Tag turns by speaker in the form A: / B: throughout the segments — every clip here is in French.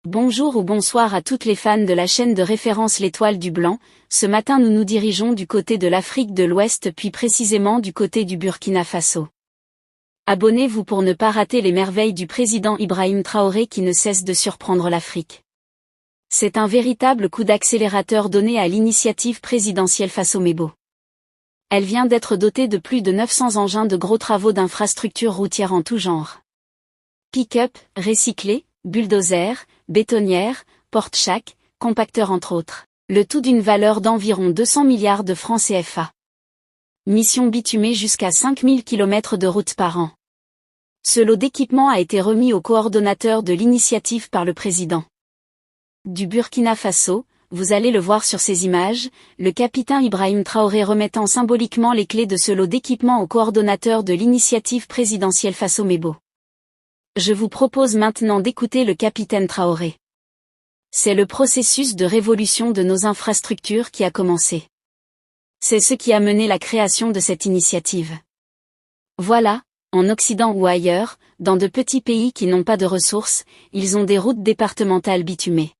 A: Bonjour ou bonsoir à toutes les fans de la chaîne de référence L'Étoile du Blanc. Ce matin nous nous dirigeons du côté de l'Afrique de l'Ouest puis précisément du côté du Burkina Faso. Abonnez-vous pour ne pas rater les merveilles du président Ibrahim Traoré qui ne cesse de surprendre l'Afrique. C'est un véritable coup d'accélérateur donné à l'initiative présidentielle Faso-Mebo. Elle vient d'être dotée de plus de 900 engins de gros travaux d'infrastructures routières en tout genre. Pick-up, recyclés, bulldozers, bétonnières, porte-chac, compacteurs entre autres. Le tout d'une valeur d'environ 200 milliards de francs CFA. Mission bitumée jusqu'à 5000 km de route par an. Ce lot d'équipement a été remis au coordonnateur de l'initiative par le président du Burkina Faso. Vous allez le voir sur ces images, le capitaine Ibrahim Traoré remettant symboliquement les clés de ce lot d'équipement au coordonnateur de l'initiative présidentielle Faso-Mebo. Je vous propose maintenant d'écouter le capitaine Traoré. C'est le processus de révolution de nos infrastructures qui a commencé. C'est ce qui a mené la création de cette initiative. Voilà, en Occident ou ailleurs, dans de petits pays qui n'ont pas de ressources, ils ont des routes départementales bitumées.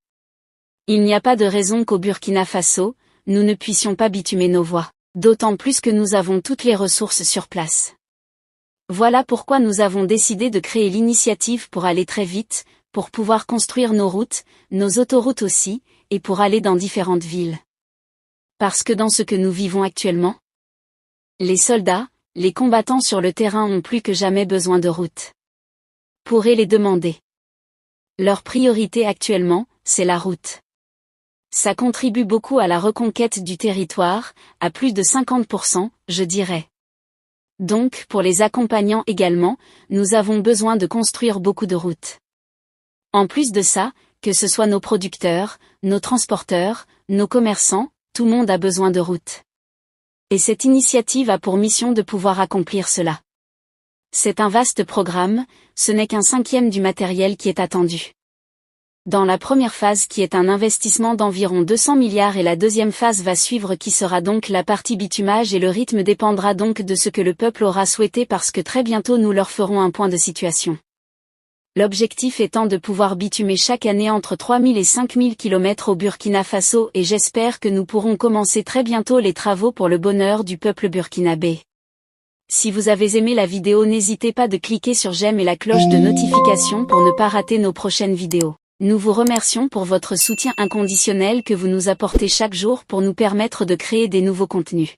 A: Il n'y a pas de raison qu'au Burkina Faso, nous ne puissions pas bitumer nos voies, d'autant plus que nous avons toutes les ressources sur place. Voilà pourquoi nous avons décidé de créer l'initiative pour aller très vite, pour pouvoir construire nos routes, nos autoroutes aussi, et pour aller dans différentes villes. Parce que dans ce que nous vivons actuellement, les soldats, les combattants sur le terrain ont plus que jamais besoin de routes. Pourrez les demander. Leur priorité actuellement, c'est la route. Ça contribue beaucoup à la reconquête du territoire, à plus de 50%, je dirais. Donc, pour les accompagnants également, nous avons besoin de construire beaucoup de routes. En plus de ça, que ce soit nos producteurs, nos transporteurs, nos commerçants, tout le monde a besoin de routes. Et cette initiative a pour mission de pouvoir accomplir cela. C'est un vaste programme, ce n'est qu'un cinquième du matériel qui est attendu. Dans la première phase qui est un investissement d'environ 200 milliards et la deuxième phase va suivre qui sera donc la partie bitumage et le rythme dépendra donc de ce que le peuple aura souhaité parce que très bientôt nous leur ferons un point de situation. L'objectif étant de pouvoir bitumer chaque année entre 3000 et 5000 km au Burkina Faso et j'espère que nous pourrons commencer très bientôt les travaux pour le bonheur du peuple burkinabé. Si vous avez aimé la vidéo n'hésitez pas de cliquer sur j'aime et la cloche de notification pour ne pas rater nos prochaines vidéos. Nous vous remercions pour votre soutien inconditionnel que vous nous apportez chaque jour pour nous permettre de créer des nouveaux contenus.